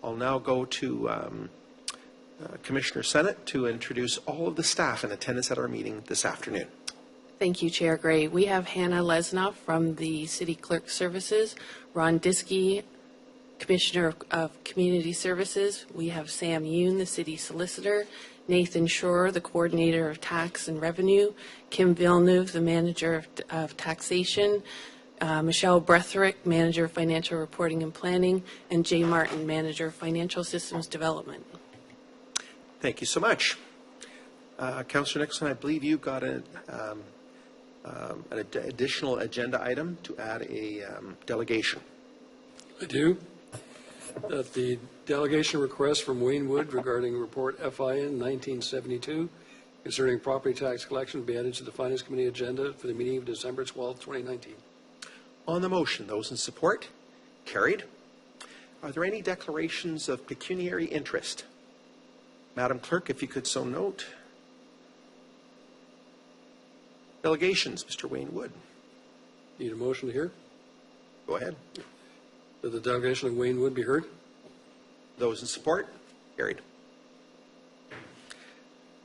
I'll now go to Commissioner Sennett to introduce all of the staff in attendance at our meeting this afternoon. Thank you, Chair Gray. We have Hannah Lesnoff from the City Clerk Services, Ron Diskey, Commissioner of Community Services. We have Sam Yoon, the City Solicitor, Nathan Shore, the Coordinator of Tax and Revenue, Kim Villeneuve, the Manager of Taxation, Michelle Bretherick, Manager of Financial Reporting and Planning, and Jay Martin, Manager of Financial Systems Development. Thank you so much. Councillor Nixon, I believe you got an additional agenda item to add a delegation. I do. That the delegation request from Wayne Wood regarding report FIN 1972 concerning property tax collection be added to the Finance Committee agenda for the meeting of December 12, 2019. On the motion, those in support? Carried. Are there any declarations of pecuniary interest? Madam Clerk, if you could so note. Delegations, Mr. Wayne Wood. Need a motion to hear? Go ahead. That the delegation of Wayne Wood be heard? Those in support? Carried.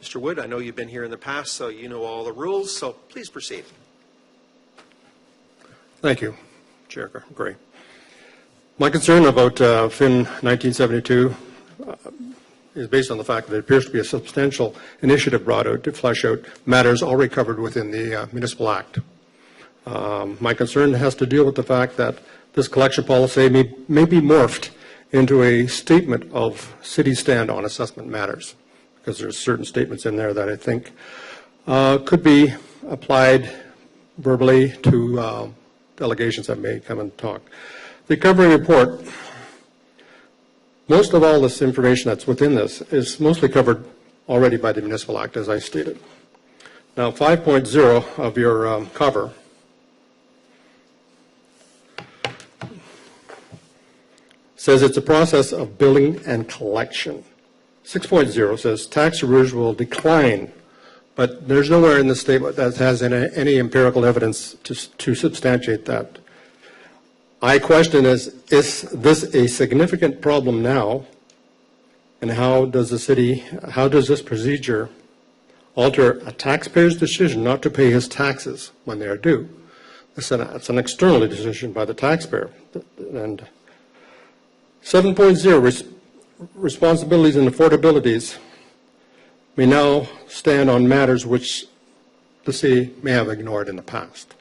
Mr. Wood, I know you've been here in the past, so you know all the rules, so please proceed. Thank you, Chair Gray. My concern about FIN 1972 is based on the fact that it appears to be a substantial initiative brought out to flesh out matters already covered within the Municipal Act. My concern has to deal with the fact that this collection policy may be morphed into a statement of city stand on assessment matters, because there's certain statements in there that I think could be applied verbally to delegations that may come and talk. The covering report, most of all this information that's within this is mostly covered already by the Municipal Act, as I stated. Now, 5.0 of your cover says it's a process of billing and collection. 6.0 says tax arrears will decline, but there's nowhere in the statement that has any empirical evidence to substantiate that. I question is this a significant problem now, and how does this procedure alter a taxpayer's decision not to pay his taxes when they are due? It's an external decision by the taxpayer. And 7.0, responsibilities and affordabilities may now stand on matters which the city may have ignored in the past.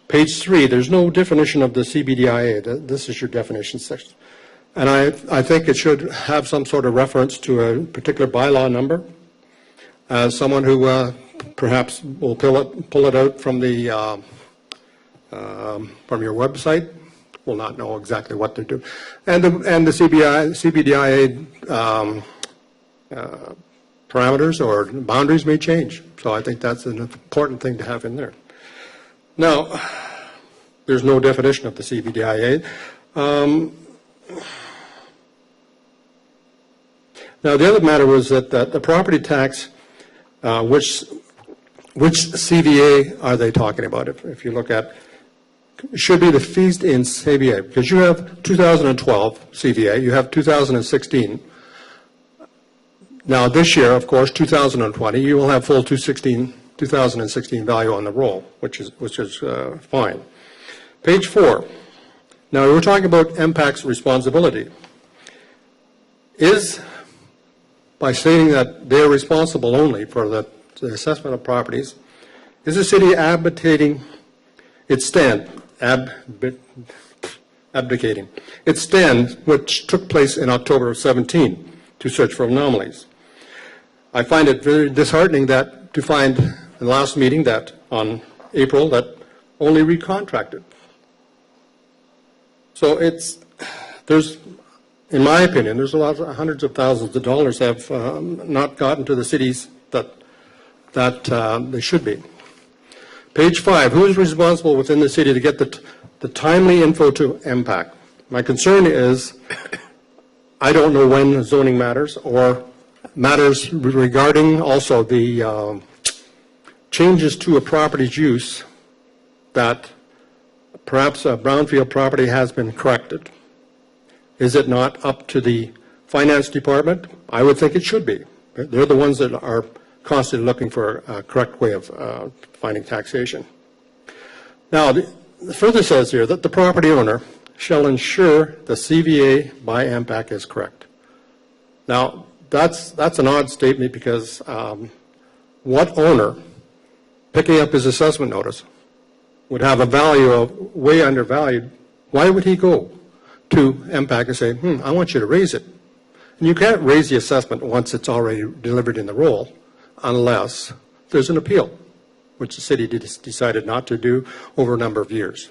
Page 3, there's no definition of the CBDIA. This is your definition section. And I think it should have some sort of reference to a particular bylaw number. As someone who perhaps will pull it out from the from your website, will not know exactly what they're doing. And the CBDIA parameters or boundaries may change. So I think that's an important thing to have in there. Now, there's no definition of the CBDIA. Now, the other matter was that the property tax, which CVA are they talking about? If you look at, it should be the fees in CVA, because you have 2012 CVA, you have 2016. Now, this year, of course, 2020, you will have full 2016 value on the roll, which is fine. Page 4. Now, we're talking about MPAC's responsibility. Is, by stating that they're responsible only for the assessment of properties, is the city abdicating its stand, which took place in October of 17 to search for anomalies? I find it very disheartening that to find in the last meeting that on April that only recontracted. So there's, in my opinion, there's a lot of hundreds of thousands of dollars have not gotten to the cities that they should be. Page 5, who is responsible within the city to get the timely info to MPAC? My concern is I don't know when zoning matters or matters regarding also the changes to a property's use that perhaps a brownfield property has been corrected. Is it not up to the finance department? I would think it should be. They're the ones that are constantly looking for a correct way of finding taxation. Now, it further says here that the property owner shall ensure the CVA by MPAC is correct. Now, that's an odd statement because what owner picking up his assessment notice would have a value of way undervalued? Why would he go to MPAC and say, I want you to raise it? And you can't raise the assessment once it's already delivered in the roll unless there's an appeal, which the city decided not to do over a number of years.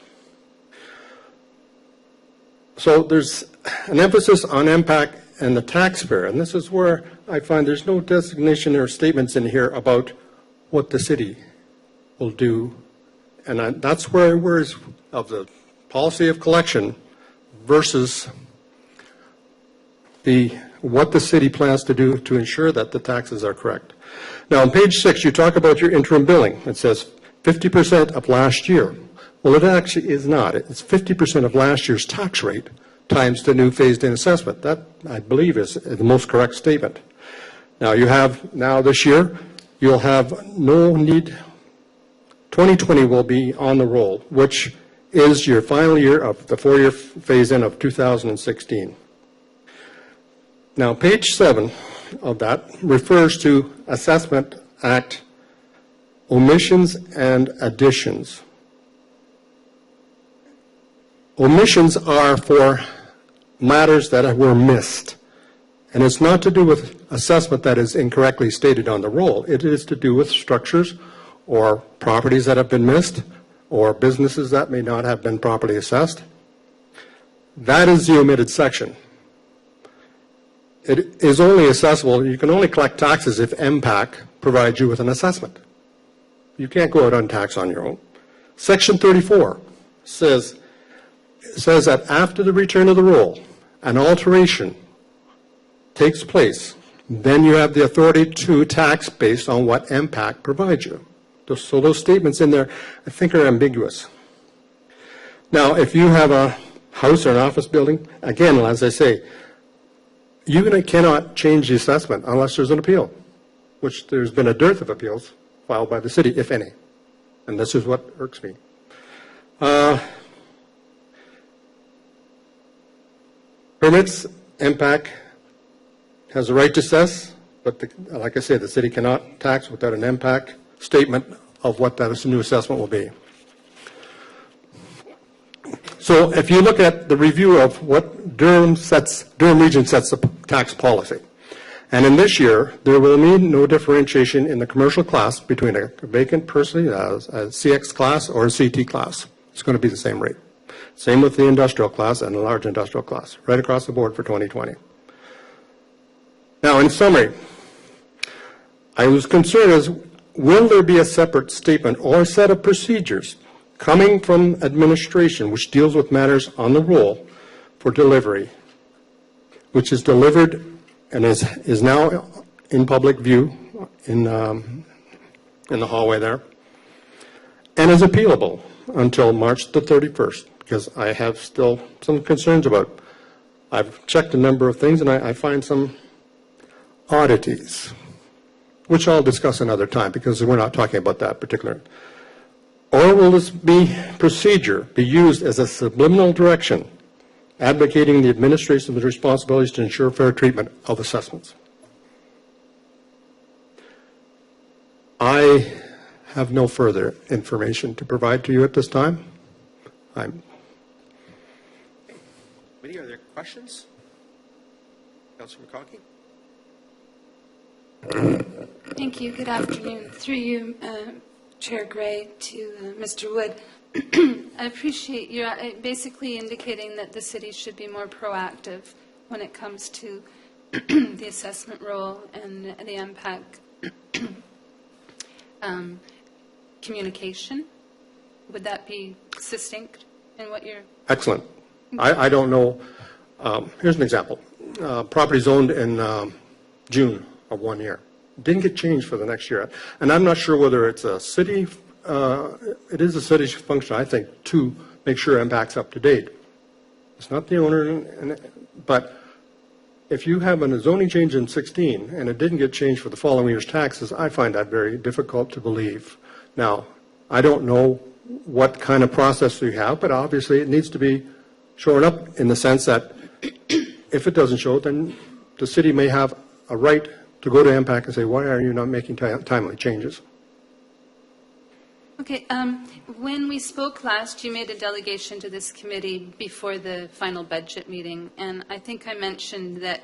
So there's an emphasis on MPAC and the taxpayer, and this is where I find there's no designation or statements in here about what the city will do, and that's where where's of the policy of collection versus what the city plans to do to ensure that the taxes are correct. Now, on page 6, you talk about your interim billing. It says 50% of last year. Well, it actually is not. It's 50% of last year's tax rate times the new phased-in assessment. That, I believe, is the most correct statement. Now, you have, now this year, you'll have no need, 2020 will be on the roll, which is your final year of the 4-year phase-in of 2016. Now, page 7 of that refers to Assessment Act omissions and additions. Omissions are for matters that were missed. And it's not to do with assessment that is incorrectly stated on the roll. It is to do with structures or properties that have been missed or businesses that may not have been properly assessed. That is the omitted section. It is only assessable, you can only collect taxes if MPAC provides you with an assessment. You can't go out on tax on your own. Section 34 says that after the return of the roll, an alteration takes place, then you have the authority to tax based on what MPAC provides you. So those statements in there, I think, are ambiguous. Now, if you have a house or an office building, again, as I say, you cannot change the assessment unless there's an appeal, which there's been a dearth of appeals filed by the city, if any. And this is what irks me. Permits, MPAC has a right to assess, but like I said, the city cannot tax without an MPAC statement of what that new assessment will be. So if you look at the review of what Durham region sets the tax policy, and in this year, there will be no differentiation in the commercial class between a vacant person, a CX class or a CT class. It's going to be the same rate. Same with the industrial class and the large industrial class, right across the board for 2020. Now, in summary, I was concerned as, will there be a separate statement or a set of procedures coming from administration which deals with matters on the roll for delivery, which is delivered and is now in public view in the hallway there, and is appealable until March the 31st, because I have still some concerns about it. I've checked a number of things, and I find some oddities, which I'll discuss another time, because we're not talking about that particular. Or will this procedure be used as a subliminal direction, advocating the administration of the responsibilities to ensure fair treatment of assessments? I have no further information to provide to you at this time. Committee, are there questions? Councilor McConkey? Thank you. Good afternoon. Through you, Chair Gray, to Mr. Wood. I appreciate you basically indicating that the city should be more proactive when it comes to the assessment role and the MPAC communication. Would that be succinct in what you're... Excellent. I don't know. Here's an example. Properties owned in June of one year didn't get changed for the next year. And I'm not sure whether it's a city, it is a city's function, I think, to make sure MPAC's up to date. It's not the owner, but if you have a zoning change in 16 and it didn't get changed for the following year's taxes, I find that very difficult to believe. Now, I don't know what kind of process you have, but obviously it needs to be shored up in the sense that if it doesn't show, then the city may have a right to go to MPAC and say, why are you not making timely changes? Okay, when we spoke last, you made a delegation to this committee before the final budget meeting, and I think I mentioned that,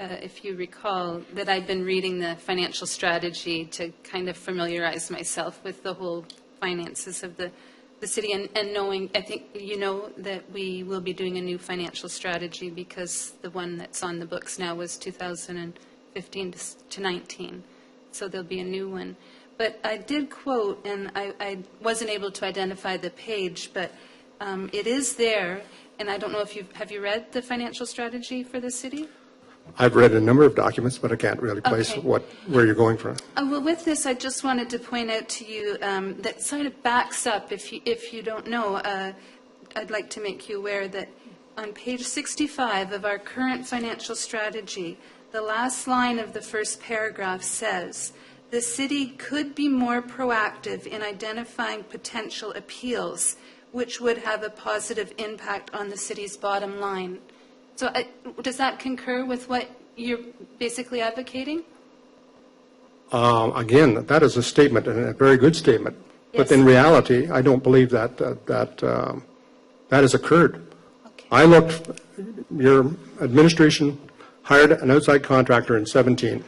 if you recall, that I'd been reading the financial strategy to kind of familiarize myself with the whole finances of the city, and knowing, I think you know that we will be doing a new financial strategy because the one that's on the books now was 2015 to 19, so there'll be a new one. But I did quote, and I wasn't able to identify the page, but it is there, and I don't know if have you read the financial strategy for the city? I've read a number of documents, but I can't really place Okay. where you're going from. Well, with this, I just wanted to point out to you that sort of backs up, if you don't know, I'd like to make you aware that on page 65 of our current financial strategy, the last line of the first paragraph says, the city could be more proactive in identifying potential appeals, which would have a positive impact on the city's bottom line. So does that concur with what you're basically advocating? Again, that is a statement, and a very good statement. Yes. But in reality, I don't believe that has occurred. Okay. I looked, your administration hired an outside contractor in 17.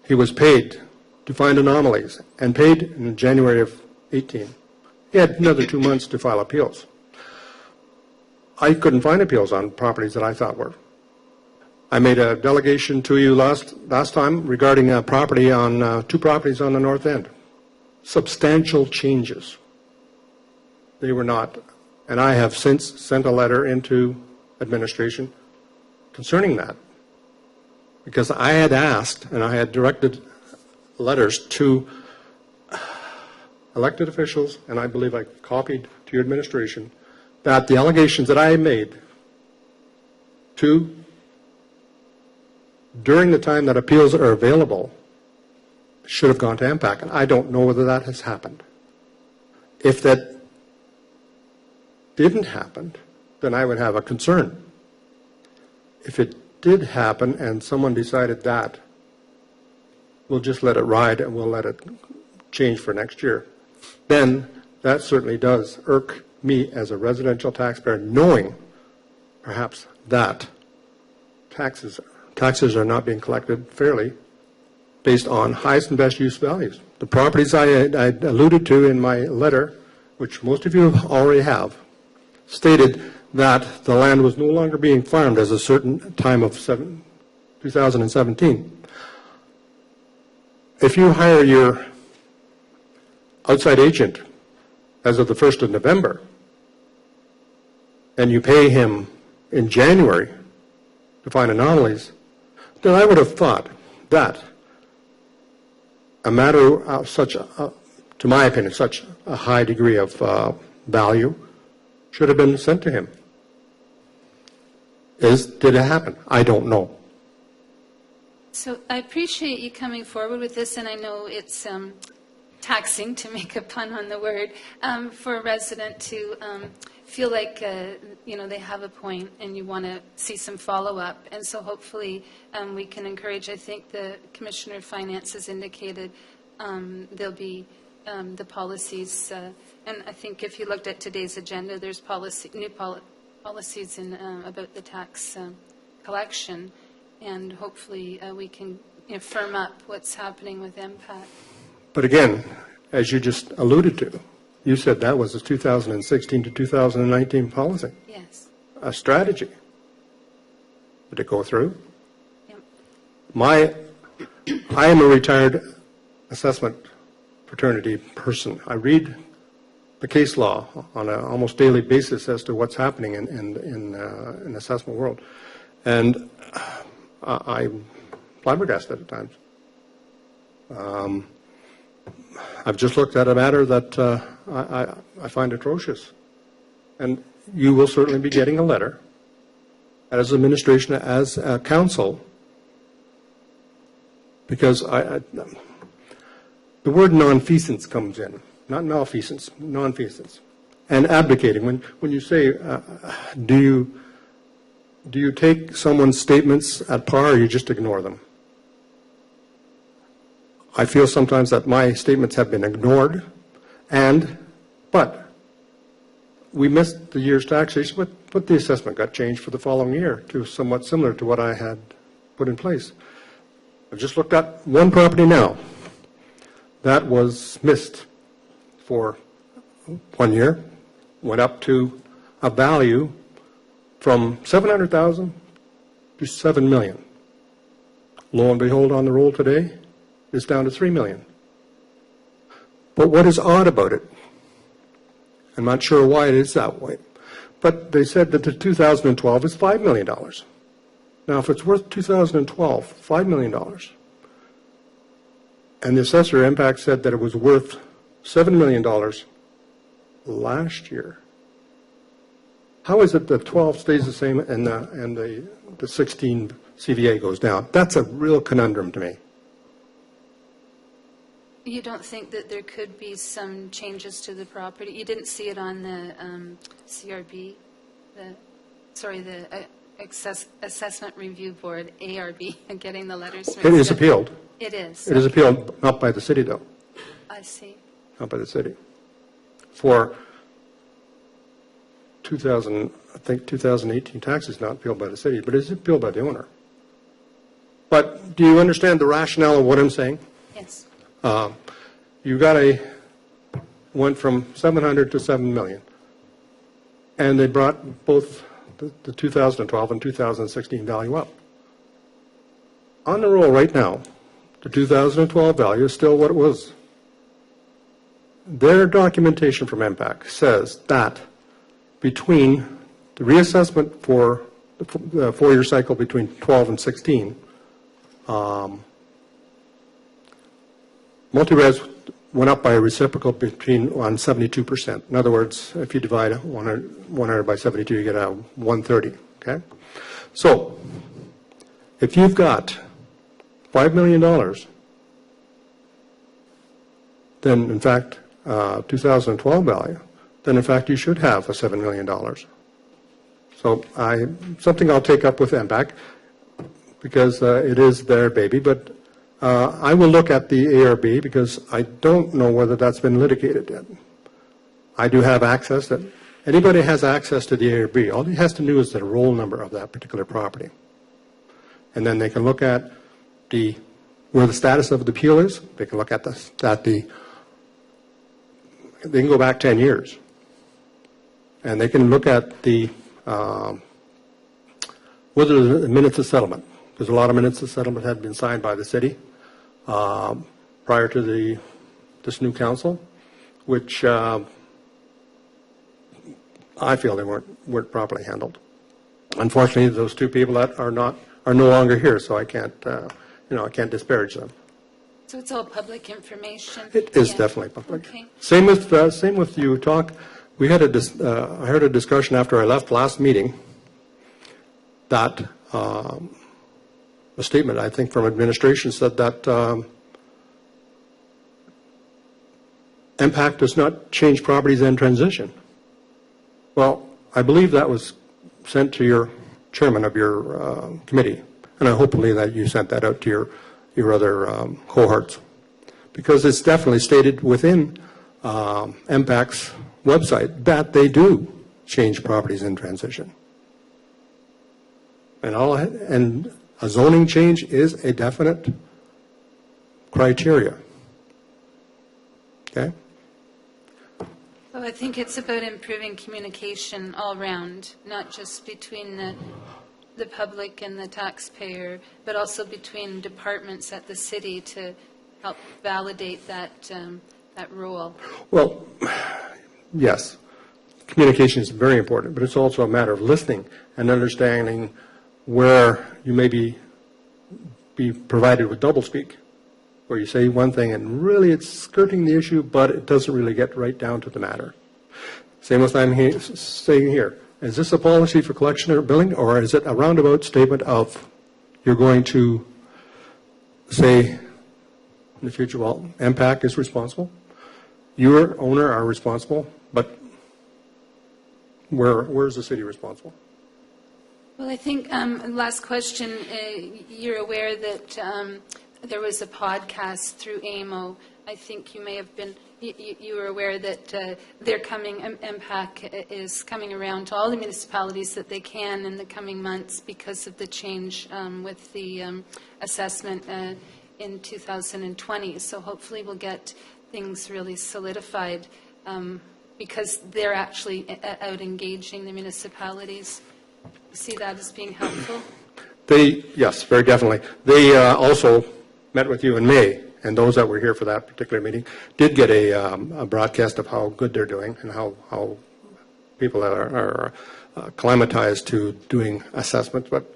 He was paid to find anomalies and paid in January of 18. He had another 2 months to file appeals. I couldn't find appeals on properties that I thought were. I made a delegation to you last time regarding a property on 2 properties on the north end. Substantial changes. They were not. And I have since sent a letter into administration concerning that. Because I had asked, and I had directed letters to elected officials, and I believe I copied to your administration, that the allegations that I made during the time that appeals are available should have gone to MPAC, and I don't know whether that has happened. If that didn't happen, then I would have a concern. If it did happen and someone decided that, we'll just let it ride and we'll let it change for next year, then that certainly does irk me as a residential taxpayer, knowing perhaps that taxes are not being collected fairly based on highest and best use values. The properties I alluded to in my letter, which most of you already have, stated that the land was no longer being farmed as a certain time of 2017. If you hire your outside agent as of the 1st of November, and you pay him in January to find anomalies, then I would have thought that a matter of such, to my opinion, such a high degree of value should have been sent to him. Did it happen? I don't know. So I appreciate you coming forward with this, and I know it's taxing, to make a pun on the word, for a resident to feel like they have a point and you want to see some follow-up. And so hopefully we can encourage, I think the Commissioner of Finance has indicated there'll be the policies, and I think if you looked at today's agenda, there's new policies about the tax collection, and hopefully we can firm up what's happening with MPAC. But again, as you just alluded to, you said that was a 2016 to 2019 policy, Yes. a strategy. Did it go through? Yep. I am a retired assessment fraternity person. I read the case law on an almost daily basis as to what's happening in the assessment world. And I'm flabbergasted at times. I've just looked at a matter that I find atrocious. And you will certainly be getting a letter as administration, as council, because the word nonfeasance comes in, not malfeasance, nonfeasance, and abdicating. When you say, do you take someone's statements at par, or you just ignore them? I feel sometimes that my statements have been ignored, but we missed the year's taxation, but the assessment got changed for the following year to somewhat similar to what I had put in place. I've just looked at one property now that was missed for 1 year, went up to a value from $700,000 to $7 million. Lo and behold, on the roll today, it's down to $3 million. But what is odd about it, I'm not sure why it is that way, but they said that the 2012 is $5 million. Now, if it's worth 2012, $5 million, and the assessor impact said that it was worth $7 million last year, how is it that 12 stays the same and the 16 CVA goes down? That's a real conundrum to me. You don't think that there could be some changes to the property? You didn't see it on the CRB, the Assessment Review Board, ARB, I'm getting the letters mixed up. It is appealed. It is? It is appealed, not by the city, though. I see. Not by the city. For 2018 taxes not appealed by the city, but it's appealed by the owner. But do you understand the rationale of what I'm saying? Yes. You went from 700 to 7 million, and they brought both the 2012 and 2016 value up. On the roll right now, the 2012 value is still what it was. Their documentation from MPAC says that between the reassessment for the four-year cycle between 12 and 16, multi-res went up by a reciprocal on 72%. In other words, if you divide 100 by 72, you get a 130, okay? So, if you've got $5 million, then in fact, 2012 value, then in fact you should have a $7 million. So something I'll take up with MPAC because it is their baby, but I will look at the ARB because I don't know whether that's been litigated yet. I do have access. That anybody has access to the ARB. All he has to do is the roll number of that particular property. And then they can look at where the status of the appeal is. They can look at they can go back 10 years. And they can look at whether the minutes of settlement. There's a lot of minutes of settlement had been signed by the city prior to this new council, which I feel they weren't properly handled. Unfortunately, those two people that are no longer here, so I can't I can't disparage them. So it's all public information? It is definitely public. Okay. Same with you talk. We had I heard a discussion after I left last meeting that a statement, I think, from administration said that MPAC does not change properties and transition. Well, I believe that was sent to your chairman of your committee, and I hopefully that you sent that out to your other cohorts, because it's definitely stated within MPAC's website that they do change properties in transition. And a zoning change is a definite criteria. Okay? Well, I think it's about improving communication all around, not just between the public and the taxpayer, but also between departments at the city to help validate that role. Well, yes, communication is very important, but it's also a matter of listening and understanding where you may be provided with doublespeak, where you say one thing and really it's skirting the issue, but it doesn't really get right down to the matter. Same with I'm saying here. Is this a policy for collection or billing, or is it a roundabout statement of you're going to say in the future, well, MPAC is responsible, your owner are responsible, but where's the city responsible? Well, I think, last question, you're aware that there was a podcast through AMO. I think you may have been, you were aware that they're coming, MPAC is coming around to all the municipalities that they can in the coming months because of the change with the assessment in 2020. So hopefully we'll get things really solidified because they're actually out engaging the municipalities. You see that as being helpful? Yes, very definitely. They also met with you in May, and those that were here for that particular meeting did get a broadcast of how good they're doing and how people are acclimatized to doing assessments. But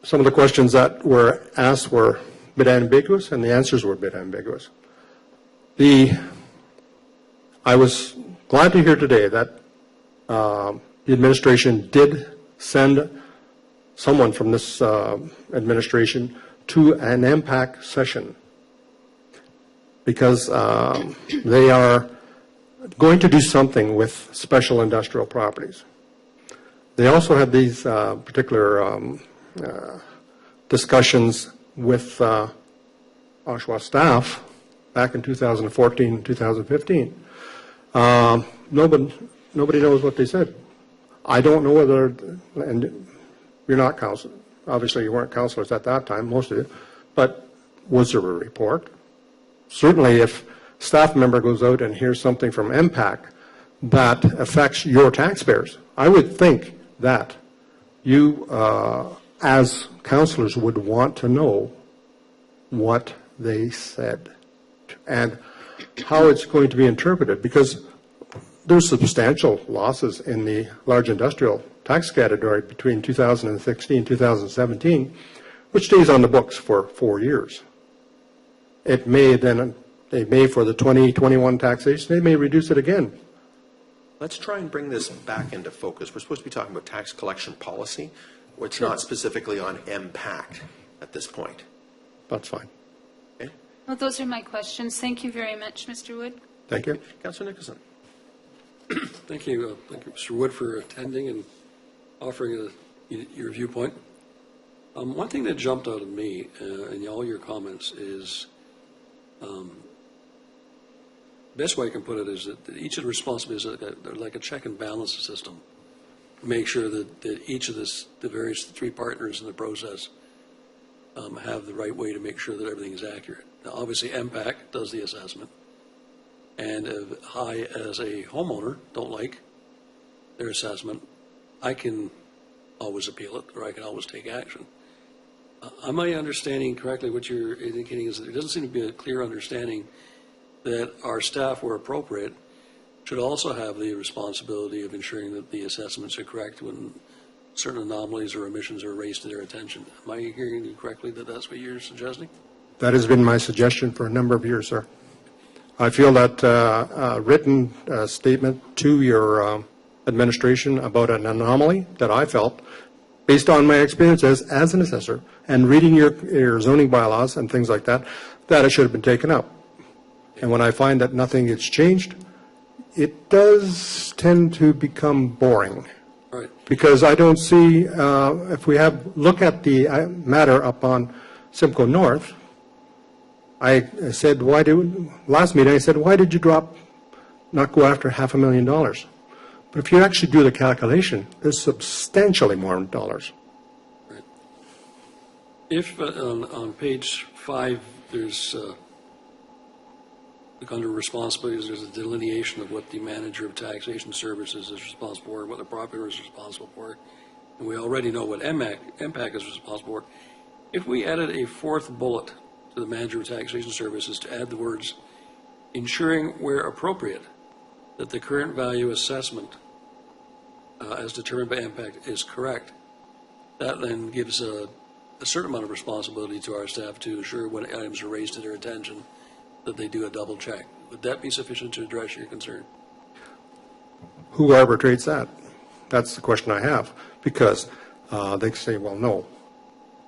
some of the questions that were asked were a bit ambiguous, and the answers were a bit ambiguous. I was glad to hear today that the administration did send someone from this administration to an MPAC session because they are going to do something with special industrial properties. They also had these particular discussions with Oshawa staff back in 2014, 2015. Nobody knows what they said. I don't know whether, and you're not council, obviously you weren't councillors at that time, most of you, but was there a report? Certainly if a staff member goes out and hears something from MPAC that affects your taxpayers, I would think that you, as councillors, would want to know what they said and how it's going to be interpreted, because there's substantial losses in the large industrial tax category between 2016 and 2017, which stays on the books for 4 years. They may for the 2021 taxation, they may reduce it again. Let's try and bring this back into focus. We're supposed to be talking about tax collection policy, which not specifically on MPAC at this point. That's fine. Okay? Well, those are my questions. Thank you very much, Mr. Wood. Thank you. Councillor Nicholson. Thank you, Mr. Wood, for attending and offering your viewpoint. One thing that jumped out at me in all your comments is, best way I can put it is that each of the responsibilities are like a check and balance system. Make sure that each of the various three partners in the process have the right way to make sure that everything is accurate. Now, obviously, MPAC does the assessment. And if I, as a homeowner, don't like their assessment, I can always appeal it, or I can always take action. Am I understanding correctly what you're indicating is that there doesn't seem to be a clear understanding that our staff, where appropriate, should also have the responsibility of ensuring that the assessments are correct when certain anomalies or omissions are raised to their attention? Am I hearing you correctly that that's what you're suggesting? That has been my suggestion for a number of years, sir. I feel that a written statement to your administration about an anomaly that I felt, based on my experiences as an assessor and reading your zoning bylaws and things like that, that it should have been taken up. And when I find that nothing gets changed, it does tend to become boring. Right. Because I don't see, if we look at the matter up on Simcoe North, I said, last meeting I said, why did you not go after $500,000? But if you actually do the calculation, there's substantially more dollars. Right. If on page 5 there's under responsibilities, there's a delineation of what the manager of taxation services is responsible for, what the property is responsible for, and we already know what MPAC is responsible for. If we added a fourth bullet to the manager of taxation services to add the words, ensuring where appropriate that the current value assessment as determined by MPAC is correct, that then gives a certain amount of responsibility to our staff to ensure when items are raised to their attention that they do a double check. Would that be sufficient to address your concern? Who arbitrates that? That's the question I have, because they say, well, no.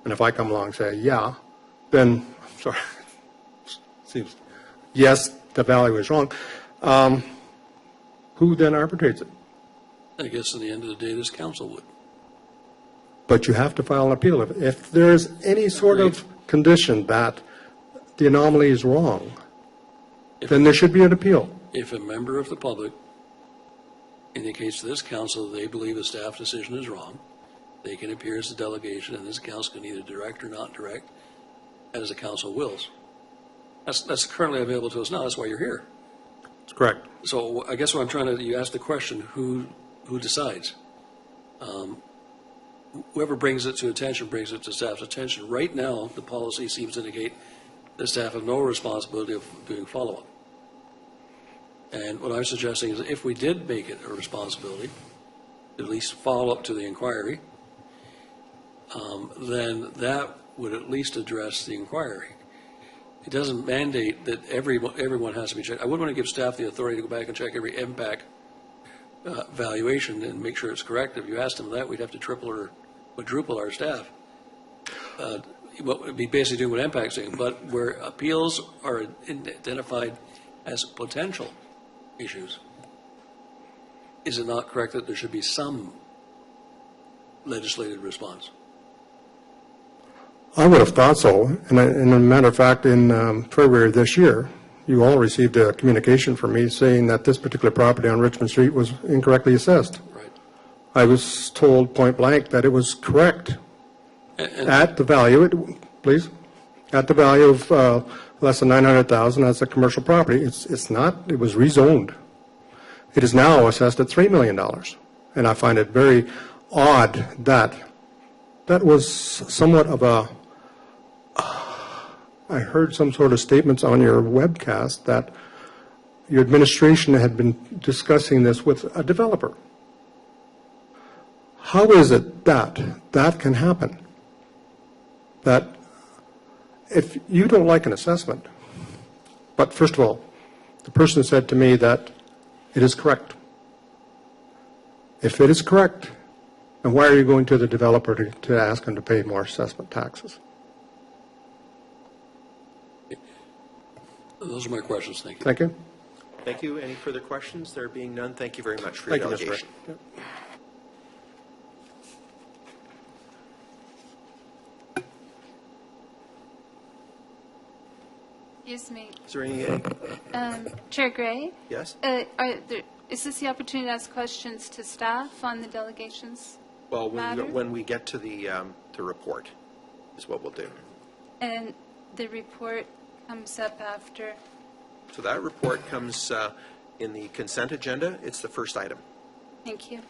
And if I come along and say, yeah, then, sorry, seems, yes, the value is wrong. Who then arbitrates it? I guess at the end of the day, this council would. But you have to file an appeal. If there's any sort of condition that the anomaly is wrong, then there should be an appeal. If a member of the public indicates to this council that they believe a staff decision is wrong, they can appear as a delegation, and this council can either direct or not direct, as the council wills. That's currently available to us now. That's why you're here. That's correct. So I guess what I'm trying to, you asked the question, who decides? Whoever brings it to attention brings it to staff's attention. Right now, the policy seems to indicate that staff have no responsibility of doing follow-up. And what I'm suggesting is if we did make it a responsibility, at least follow up to the inquiry, then that would at least address the inquiry. It doesn't mandate that everyone has to be checked. I wouldn't want to give staff the authority to go back and check every impact valuation and make sure it's correct. If you asked them that, we'd have to triple or quadruple our staff. What would be basically doing what impact's doing, but where appeals are identified as potential issues, is it not correct that there should be some legislative response? I would have thought so. And a matter of fact, in February of this year, you all received a communication from me saying that this particular property on Richmond Street was incorrectly assessed. Right. I was told point blank that it was correct at the value, please, at the value of less than $900,000 as a commercial property. It's not. It was rezoned. It is now assessed at $3 million, and I find it very odd that that was somewhat of a. I heard some sort of statements on your webcast that your administration had been discussing this with a developer. How is it that that can happen? That if you don't like an assessment, but first of all, the person said to me that it is correct. If it is correct, then why are you going to the developer to ask him to pay more assessment taxes? Those are my questions. Thank you. Thank you. Thank you. Any further questions? There being none, thank you very much for Thank your you, Mr. delegation. Ray. Excuse me. Is there any, Chair Gray? yes? Is this the opportunity to ask questions to staff on the delegations? Well, matter? when we get to the report is what we'll do. And the report comes up after? So that report comes in the consent agenda. It's the first item. Thank you.